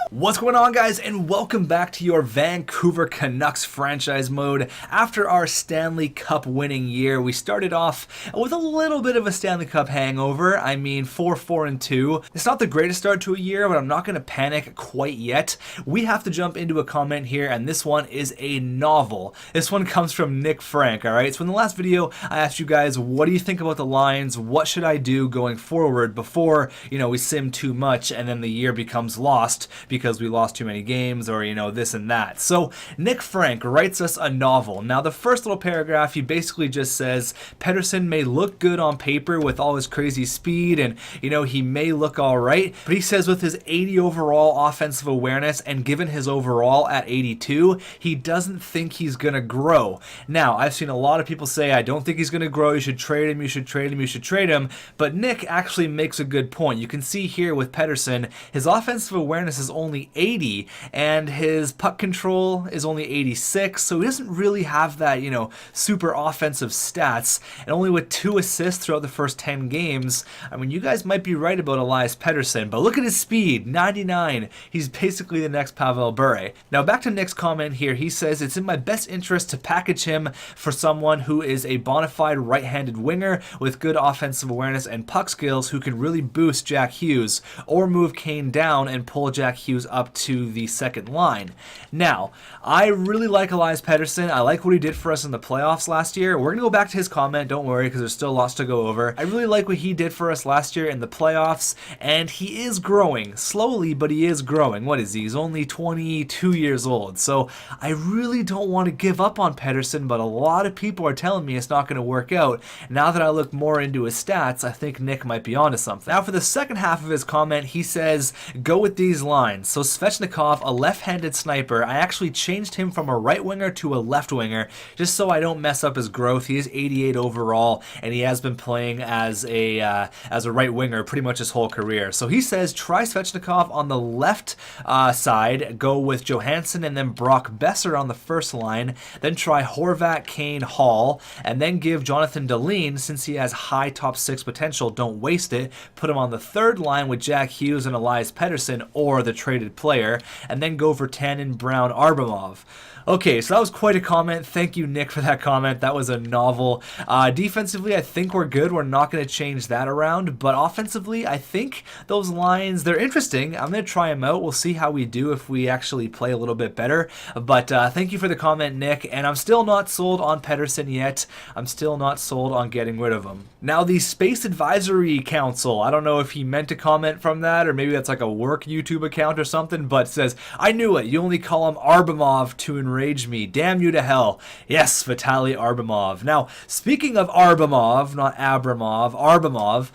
What's going on, guys, and welcome back to your Vancouver Canucks franchise mode. After our Stanley Cup winning year, we started off with a little bit of a Stanley Cup hangover. I mean, 4-4-2. It's not the greatest start to a year, but I'm not going to panic quite yet. We have to jump into a comment here, and this one is a novel. This one comes from Nick Frank, alright? So in the last video, I asked you guys, what do you think about the lines? What should I do going forward before, we sim too much and then the year becomes lost because we lost too many games or, this and that. So Nick Frank writes us a novel. Now, the first little paragraph, he basically just says, Pettersson may look good on paper with all his crazy speed and, he may look all right, but he says with his 80 overall offensive awareness and given his overall at 82, he doesn't think he's going to grow. Now, I've seen a lot of people say, I don't think he's going to grow. You should trade him. You should trade him. You should trade him. But Nick actually makes a good point. You can see here with Pettersson, his offensive awareness is only 80 and his puck control is only 86, so he doesn't really have that super offensive stats, and only with 2 assists throughout the first 10 games. I mean, you guys might be right about Elias Pettersson, but look at his speed, 99. He's basically the next Pavel Bure. Now back to Nick's comment here. He says it's in my best interest to package him for someone who is a bona fide right-handed winger with good offensive awareness and puck skills who can really boost Jack Hughes, or move Kane down and pull Jack Hughes up to the second line. Now, I really like Elias Pettersson. I like what he did for us in the playoffs last year. We're going to go back to his comment, don't worry, because there's still lots to go over. I really like what he did for us last year in the playoffs, and he is growing. Slowly, but he is growing. What is he? He's only 22 years old. So I really don't want to give up on Pettersson, but a lot of people are telling me it's not going to work out. Now that I look more into his stats, I think Nick might be onto something. Now for the second half of his comment, he says, go with these lines. So Svechnikov, a left-handed sniper, I actually changed him from a right winger to a left winger just so I don't mess up his growth. He is 88 overall, and he has been playing as a right winger pretty much his whole career. So he says try Svechnikov on the left side, go with Johansson and then Brock Besser on the first line, then try Horvat, Kane, Hall, and then give Jonathan Dahlin, since he has high top 6 potential, don't waste it, put him on the third line with Jack Hughes and Elias Pettersson or the traded player, and then go for Tannen, Brown, Arbamov. Okay, so that was quite a comment. Thank you, Nick, for that comment. That was a novel. Defensively, I think we're good. We're not going to change that around. But offensively, I think those lines, they're interesting. I'm going to try them out. We'll see how we do if we actually play a little bit better. But thank you for the comment, Nick. And I'm still not sold on Pettersson yet. I'm still not sold on getting rid of him. Now, the Space Advisory Council. I don't know if he meant to comment from that, or maybe that's like a work YouTube account or something, but it says, I knew it. You only call him Arbamov to enrage me. Damn you to hell. Yes, Vitaly Arbamov. Now, speaking of Arbamov, not Abramov, Arbamov,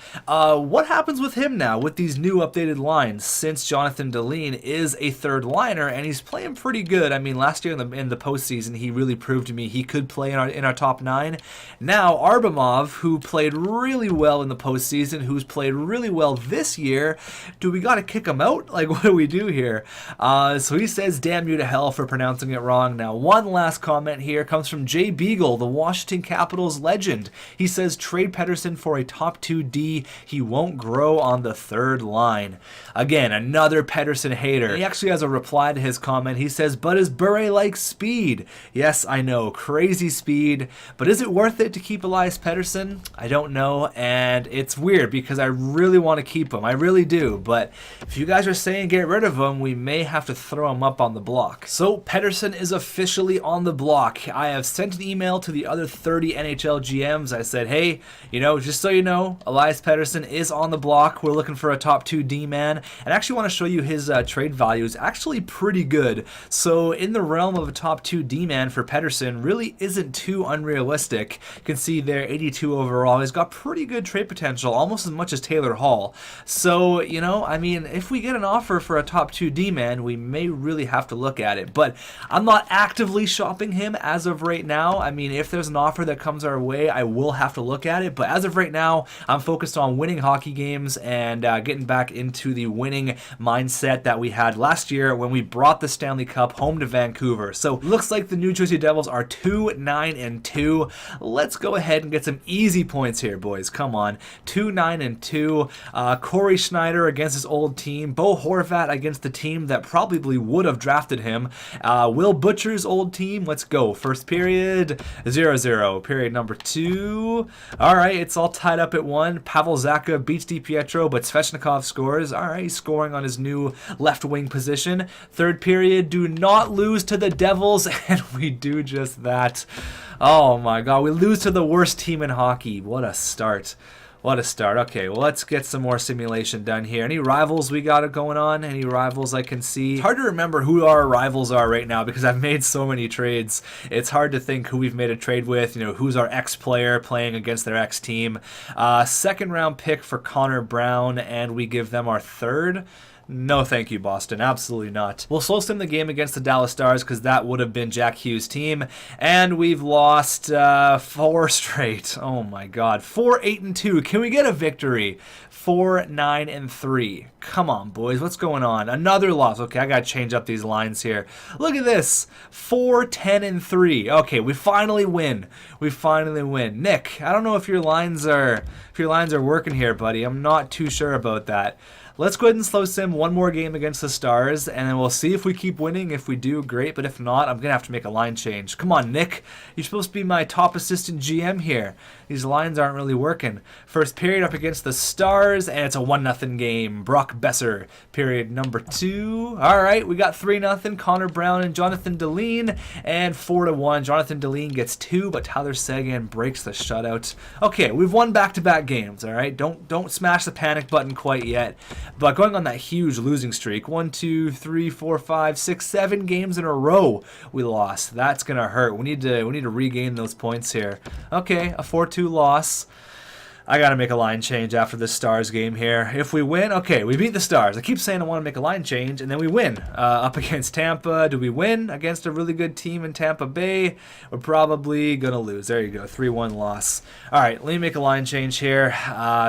what happens with him now with these new updated lines, since Jonathan Dahlin is a third liner and he's playing pretty good? I mean, last year in the postseason, he really proved to me he could play in our top 9. Now, Arbamov, who played really well in the postseason, who's played really well this year, do we got to kick him out? Like, what do we do here? So he says, damn you to hell for pronouncing it wrong. Now, one last comment here comes from Jay Beagle, the Washington Capitals legend. He says, trade Pettersson for a top 2D. He won't grow on the third line. Again, another Pettersson hater. And he actually has a reply to his comment. He says, but is Bure like speed? Yes, I know, crazy speed. But is it worth it to keep Elias Pettersson? I don't know, and it's weird because I really want to keep him. I really do, but if you guys are saying get rid of him, we may have to throw him up on the block. So Pettersson is officially on the block. I have sent an email to the other 30 NHL GMs. I said, hey, just so you know, Elias Pettersson is on the block. We're looking for a top 2 D-man, and I actually want to show you his trade value is actually pretty good. So in the realm of a top 2 D-man for Pettersson really isn't too unrealistic. You can see there, 82 overall. He's got pretty good trade potential, almost as much as Taylor Hall. So, I mean, if we get an offer for a top 2 D-man, we may really have to look at it. But I'm not not actively shopping him as of right now. I mean, if there's an offer that comes our way, I will have to look at it. But as of right now, I'm focused on winning hockey games and getting back into the winning mindset that we had last year when we brought the Stanley Cup home to Vancouver. So looks like the New Jersey Devils are 2-9-2. Let's go ahead and get some easy points here, boys. Come on. 2-9-2. Corey Schneider against his old team. Bo Horvat against the team that probably would have drafted him. Will Butcher's old team. Let's go. First period, 0-0. Period number 2. All right, it's all tied up at 1. Pavel Zacha beats DiPietro, but Svechnikov scores. All right, he's scoring on his new left wing position. Third period, do not lose to the Devils, and we do just that. Oh my God, we lose to the worst team in hockey. What a start. What a start. Okay, well, let's get some more simulation done here. Any rivals we got it going on? Any rivals I can see? It's hard to remember who our rivals are right now because I've made so many trades. It's hard to think who we've made a trade with, you know, who's our ex-player playing against their ex-team. Second round pick for Connor Brown, and we give them our third. No, thank you, Boston. Absolutely not. We'll slow sim the game against the Dallas Stars because that would have been Jack Hughes' team. And we've lost 4 straight. Oh, my God. 4-8-2. Can we get a victory? 4-9-3. Come on, boys. What's going on? Another loss. Okay, I got to change up these lines here. Look at this. 4-10-3. Okay, we finally win. We finally win. Nick, I don't know if your lines are working here, buddy. I'm not too sure about that. Let's go ahead and slow sim one more game against the Stars, and then we'll see if we keep winning. If we do, great, but if not, I'm going to have to make a line change. Come on, Nick. You're supposed to be my top assistant GM here. These lines aren't really working. First period up against the Stars, and it's a 1-0 game. Brock Besser, period number 2. All right, we got 3-0. Connor Brown and Jonathan Deline, and 4-1. Jonathan Deline gets 2, but Tyler Seguin breaks the shutout. Okay, we've won back-to-back games, all right? Don't smash the panic button quite yet. But going on that huge losing streak, 1, 2, 3, 4, 5, 6, 7 games in a row we lost. That's gonna hurt. We need to regain those points here. Okay, a 4-2 loss. I gotta make a line change after this Stars game here. If we win, okay, we beat the Stars. I keep saying I want to make a line change, and then we win. Up against Tampa, do we win against a really good team in Tampa Bay? We're probably gonna lose. There you go, 3-1 loss. All right, let me make a line change here.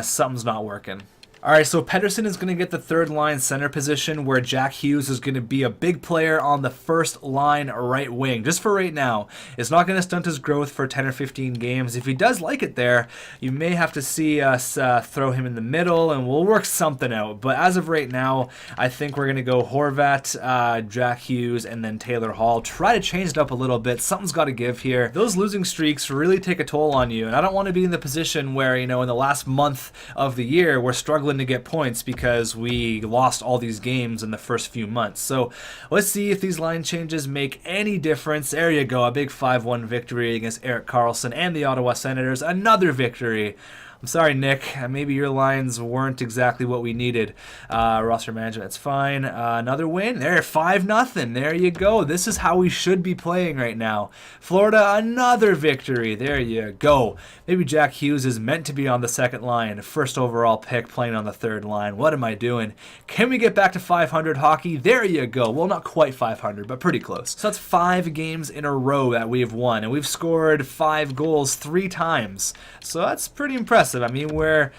Something's not working. All right, so Pettersson is going to get the third line center position where Jack Hughes is going to be a big player on the first line right wing. Just for right now. It's not going to stunt his growth for 10 or 15 games. If he does like it there, you may have to see us throw him in the middle and we'll work something out. But as of right now, I think we're going to go Horvat, Jack Hughes, and then Taylor Hall. Try to change it up a little bit. Something's got to give here. Those losing streaks really take a toll on you. And I don't want to be in the position where, you know, in the last month of the year, we're struggling to get points because we lost all these games in the first few months. So let's see if these line changes make any difference. There you go, a big 5-1 victory against Erik Karlsson and the Ottawa Senators. Another victory. I'm sorry, Nick. Maybe your lines weren't exactly what we needed. Roster management, that's fine. Another win. There, 5-0. There you go. This is how we should be playing right now. Florida, another victory. There you go. Maybe Jack Hughes is meant to be on the second line. First overall pick playing on the third line. What am I doing? Can we get back to 500 hockey? There you go. Well, not quite 500, but pretty close. So that's 5 games in a row that we've won, and we've scored 5 goals 3 times. So that's pretty impressive. I mean, we're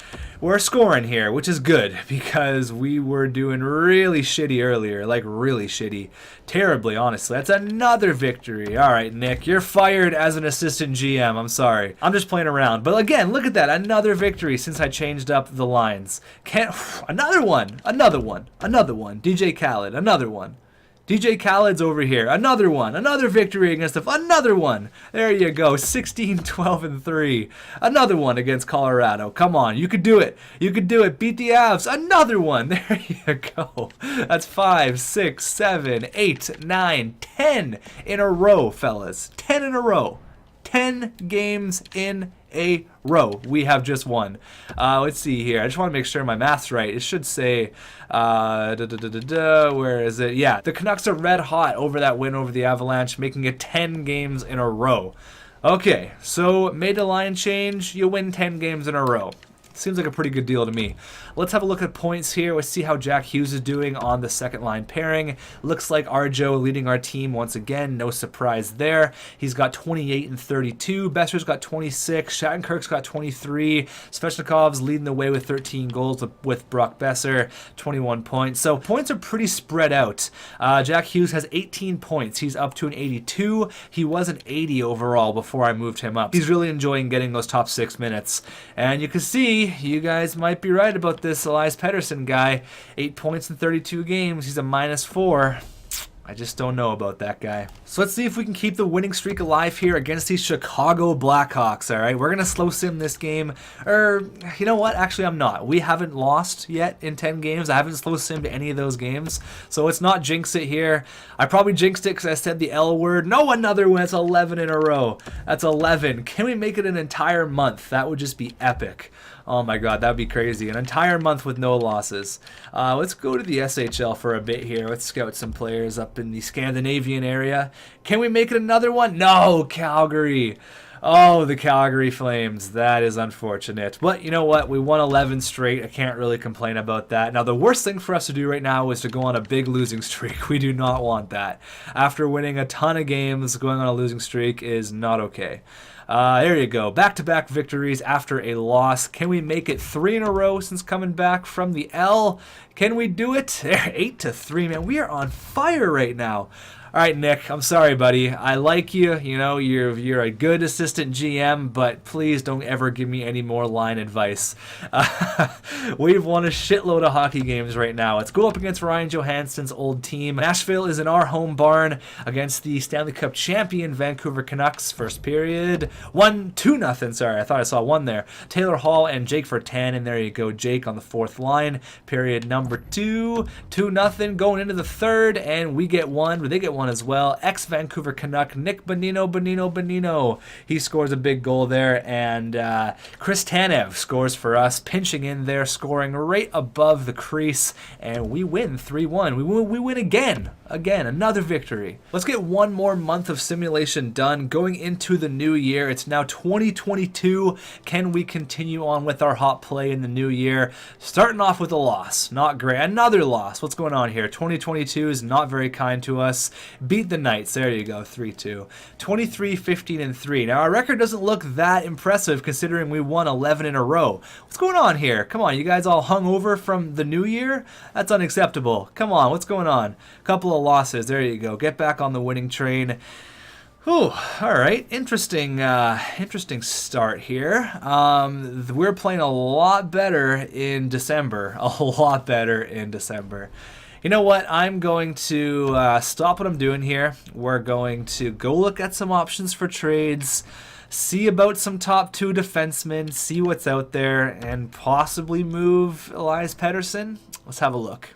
scoring here, which is good because we were doing really shitty earlier, like really shitty, terribly, honestly. That's another victory. All right, Nick, you're fired as an assistant GM. I'm sorry. I'm just playing around. But again, look at that. Another victory since I changed up the lines. Another one. DJ Khaled, another one. DJ Khaled's over here. Another one. Another victory against another one. There you go. 16, 12, and 3. Another one against Colorado. Come on. You could do it. You could do it. Beat the Avs. Another one. There you go. That's 5, 6, 7, 8, 9, 10 in a row, fellas. 10 in a row. 10 games in a row we have just won. Let's see here. I just want to make sure my math's right. It should say, where is it? Yeah, the Canucks are red hot over that win over the Avalanche, making it 10 games in a row. Okay, so made a line change, you win 10 games in a row. Seems like a pretty good deal to me. Let's have a look at points here. Let's see how Jack Hughes is doing on the second line pairing. Looks like Arjo leading our team once again. No surprise there. He's got 28 and 32. Besser's got 26. Shattenkirk's got 23. Svechnikov's leading the way with 13 goals with Brock Besser, 21 points. So points are pretty spread out. Jack Hughes has 18 points. He's up to an 82. He was an 80 overall before I moved him up. He's really enjoying getting those top 6 minutes. And you can see, you guys might be right about this Elias Pettersson guy. 8 points in 32 games. He's a -4. I just don't know about that guy. So let's see if we can keep the winning streak alive here against these Chicago Blackhawks, all right? We're going to slow sim this game. You know what? Actually, I'm not. We haven't lost yet in 10 games. I haven't slow simmed any of those games. So let's not jinx it here. I probably jinxed it because I said the L word. No, another one. That's 11 in a row. That's 11. Can we make it an entire month? That would just be epic. Oh my god, that would be crazy. An entire month with no losses. Let's go to the SHL for a bit here. Let's scout some players up in the Scandinavian area. Can we make it another one? No, Calgary. Oh, the Calgary Flames. That is unfortunate. But you know what? We won 11 straight. I can't really complain about that. Now, the worst thing for us to do right now is to go on a big losing streak. We do not want that. After winning a ton of games, going on a losing streak is not okay. There you go. Back-to-back victories after a loss. Can we make it 3 in a row since coming back from the L? Can we do it? 8-3, man. We are on fire right now. All right, Nick, I'm sorry, buddy. I like you. You know, you're a good assistant GM, but please don't ever give me any more line advice. We've won a shitload of hockey games right now. Let's go up against Ryan Johansson's old team. Nashville is in our home barn against the Stanley Cup champion Vancouver Canucks. First period, 2-0. Sorry, I thought I saw 1 there. Taylor Hall and Jake Vertan, and there you go, Jake on the 4th line. Period number 2, 2-0 going into the 3rd, and we get 1. They get 1 as well. Ex-Vancouver Canuck Nick Bonino. He scores a big goal there, and Chris Tanev scores for us, pinching in there, scoring right above the crease, and we win 3-1. We win again, another victory. Let's get one more month of simulation done going into the new year. It's now 2022. Can we continue on with our hot play in the new year? Starting off with a loss. Not great. Another loss. What's going on here? 2022 is not very kind to us. Beat the Knights. There you go, 3-2. 23, 15, and 3. Now, our record doesn't look that impressive considering we won 11 in a row. What's going on here? Come on, you guys all hung over from the new year? That's unacceptable. Come on, what's going on? Couple of losses. There you go. Get back on the winning train. Ooh, all right. Interesting start here. We're playing a lot better in December. A lot better in December. You know what? I'm going to stop what I'm doing here. We're going to go look at some options for trades, see about some top 2 defensemen, see what's out there, and possibly move Elias Pettersson. Let's have a look.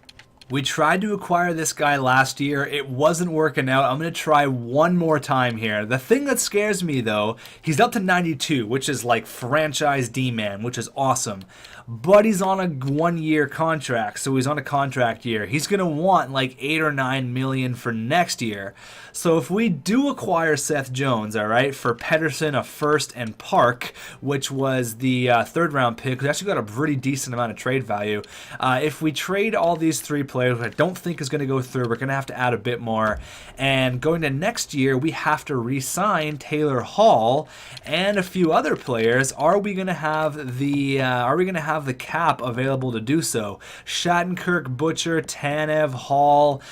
We tried to acquire this guy last year. It wasn't working out. I'm going to try one more time here. The thing that scares me, though, he's up to 92, which is like franchise D-man, which is awesome. But he's on a 1-year contract, so he's on a contract year. He's going to want like 8 or 9 million for next year. So if we do acquire Seth Jones, all right, for Pettersson, a first, and Park, which was the 3rd round pick, we actually got a pretty decent amount of trade value. If we trade all these 3 players, which I don't think is going to go through, we're going to have to add a bit more. And going to next year, we have to re-sign Taylor Hall and a few other players. Are we going to have the cap available to do so? Shattenkirk, Butcher, Tanev, Hall,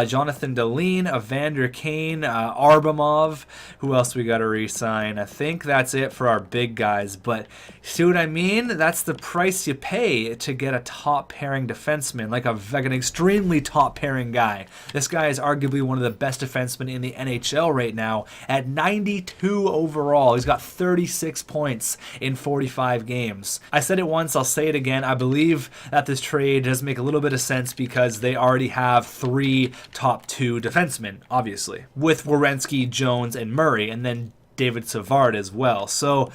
Jonathan Deline, Evander Kane, Arbamov. Who else we got to re-sign? I think that's it for our big guys. But see what I mean? That's the price you pay to get a top pairing defenseman, like an extremely top pairing guy. This guy is arguably one of the best defensemen in the NHL right now at 92 overall. He's got 36 points in 45 games. I said it once, I'll say it again. I believe that this trade does make a little bit of sense because they already have 3 top 2 defensemen, obviously, with Werenski, Jones, and Murray, and then David Savard as well. So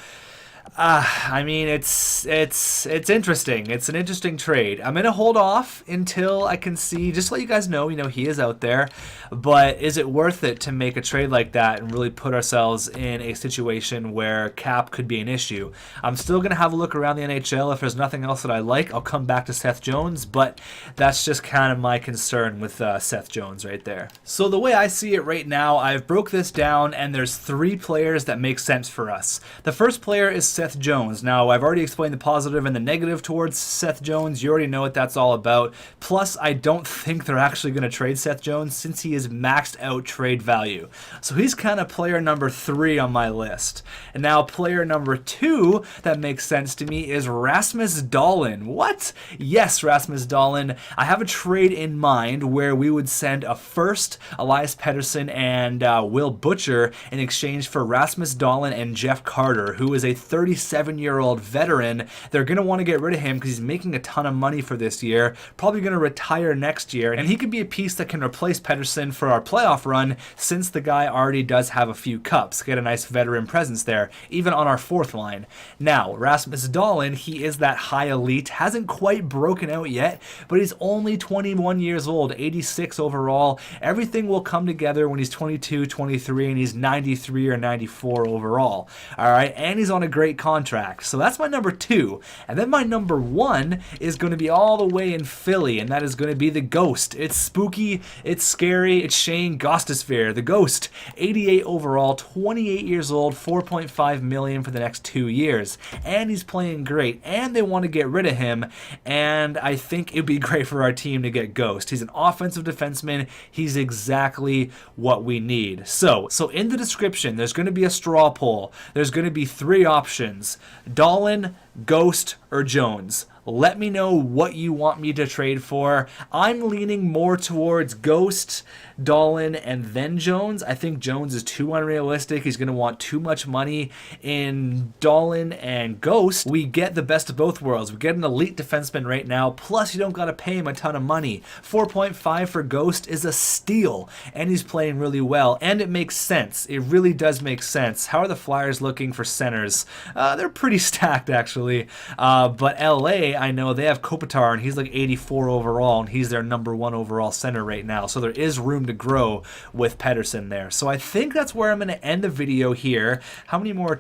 I mean, it's interesting. It's an interesting trade. I'm gonna hold off until I can see. Just to let you guys know, he is out there. But is it worth it to make a trade like that and really put ourselves in a situation where cap could be an issue? I'm still gonna have a look around the NHL. If there's nothing else that I like, I'll come back to Seth Jones. But that's just kind of my concern with Seth Jones right there. So the way I see it right now, I've broke this down, and there's 3 players that make sense for us. The first player is Seth Jones. Now, I've already explained the positive and the negative towards Seth Jones. You already know what that's all about. Plus, I don't think they're actually going to trade Seth Jones since he is maxed out trade value. So he's kind of player number 3 on my list. And now player number 2 that makes sense to me is Rasmus Dahlin. What? Yes, Rasmus Dahlin. I have a trade in mind where we would send a first, Elias Pettersson, and Will Butcher in exchange for Rasmus Dahlin and Jeff Carter, who is a 37-year-old veteran. They're going to want to get rid of him because he's making a ton of money for this year, probably going to retire next year, and he could be a piece that can replace Pettersson for our playoff run since the guy already does have a few cups. Get a nice veteran presence there, even on our 4th line. Now, Rasmus Dahlin, he is that high elite, hasn't quite broken out yet, but he's only 21 years old, 86 overall. Everything will come together when he's 22, 23, and he's 93 or 94 overall. All right, and he's on a great contract. So that's my number 2. And then my number 1 is going to be all the way in Philly, and that is going to be the Ghost. It's spooky, it's scary, it's Shane Gostisbehere, the Ghost. 88 overall, 28 years old, $4.5 million for the next 2 years. And he's playing great, and they want to get rid of him, and I think it'd be great for our team to get Ghost. He's an offensive defenseman. He's exactly what we need. So in the description, there's going to be a straw poll. There's going to be 3 options: Dahlin, Ghost, or Jones. Let me know what you want me to trade for. I'm leaning more towards Ghost, Dahlin, and then Jones. I think Jones is too unrealistic. He's going to want too much money. In Dahlin and Ghost, we get the best of both worlds. We get an elite defenseman right now, plus you don't got to pay him a ton of money. 4.5 for Ghost is a steal, and he's playing really well, and it makes sense. It really does make sense. How are the Flyers looking for centers? They're pretty stacked, actually. But LA, I know they have Kopitar, and he's like 84 overall, and he's their number 1 overall center right now. So there is room to grow with Pettersson there. So I think that's where I'm going to end the video here. How many more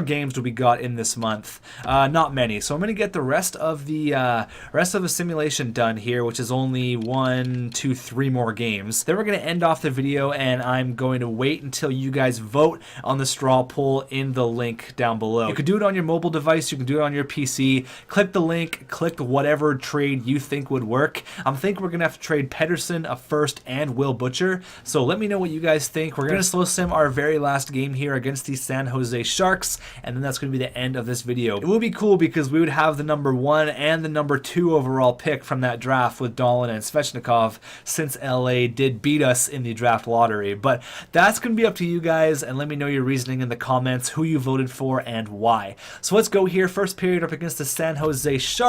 games do we got in this month? Not many. So I'm going to get the rest of the simulation done here, which is only 1, 2, 3 more games. Then we're going to end off the video, and I'm going to wait until you guys vote on the straw poll in the link down below. You can do it on your mobile device. You can do it on your PC. Click the link. Click whatever trade you think would work. I'm thinking we're going to have to trade Pettersson, a first, and Will Butcher. So let me know what you guys think. We're going to slow sim our very last game here against the San Jose Sharks, and then that's going to be the end of this video. It would be cool because we would have the number 1 and the number 2 overall pick from that draft with Dahlin and Svechnikov, since LA did beat us in the draft lottery. But that's going to be up to you guys, and let me know your reasoning in the comments, who you voted for and why. So let's go here. First period up against the San Jose Sharks.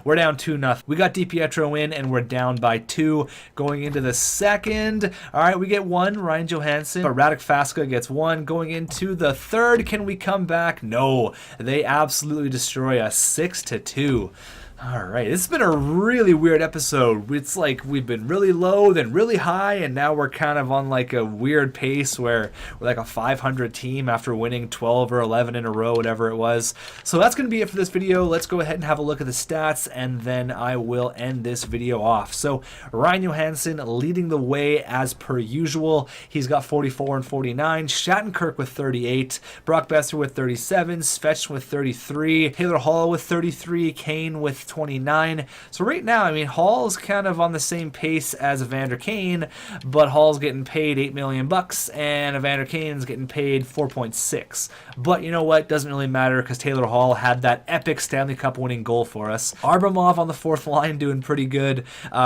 We're down 2-0. We got DiPietro in, and we're down by 2 going into the second. All right, we get 1, Ryan Johansson, but Radek Faska gets 1 going into the third. Can we come back? No, they absolutely destroy us, 6-2. Alright, this has been a really weird episode. It's like we've been really low, then really high, and now we're kind of on like a weird pace where we're like a 500 team after winning 12 or 11 in a row, whatever it was. So that's going to be it for this video. Let's go ahead and have a look at the stats, and then I will end this video off. So Ryan Johansson leading the way as per usual. He's got 44 and 49. Shattenkirk with 38. Brock Besser with 37. Svech with 33. Taylor Hall with 33. Kane with 29. So right now, I mean, Hall's kind of on the same pace as Evander Kane, but Hall's getting paid $8 million and Evander Kane's getting paid 4.6. But you know what? Doesn't really matter because Taylor Hall had that epic Stanley Cup winning goal for us. Arbamov on the 4th line doing pretty good.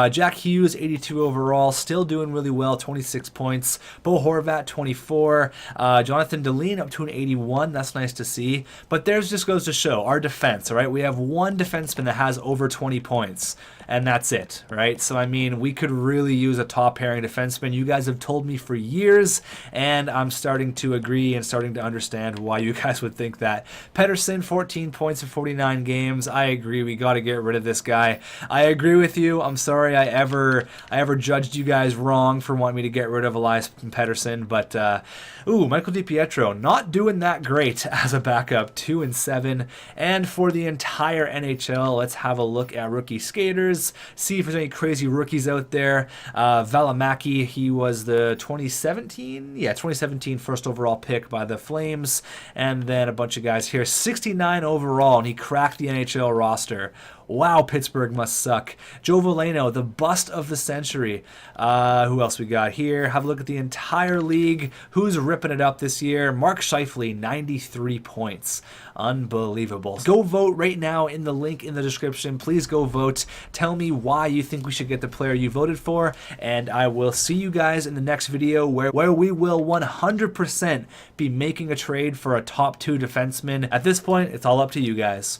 Jack Hughes, 82 overall, still doing really well, 26 points. Bo Horvat, 24. Jonathan Deline up to an 81. That's nice to see. But there's just goes to show our defense, all right? We have one defenseman that has over 20 points. and that's it, right? So, I mean, we could really use a top pairing defenseman. You guys have told me for years, and I'm starting to agree and starting to understand why you guys would think that. Pettersson, 14 points in 49 games. I agree. We got to get rid of this guy. I agree with you. I'm sorry I ever judged you guys wrong for wanting me to get rid of Elias Pettersson, but Michael DiPietro not doing that great as a backup, 2-7. And for the entire NHL, let's have a look at rookie skaters, see if there's any crazy rookies out there. Valimaki, he was the 2017 first overall pick by the Flames, and then a bunch of guys here, 69 overall, and he cracked the NHL roster. Wow, Pittsburgh must suck. Joe Veleno, the bust of the century. Who else we got here? Have a look at the entire league. Who's ripping it up this year? Mark Scheifele, 93 points. Unbelievable. Go vote right now in the link in the description. Please go vote. Tell me why you think we should get the player you voted for, and I will see you guys in the next video where we will 100% be making a trade for a top 2 defenseman. At this point, it's all up to you guys.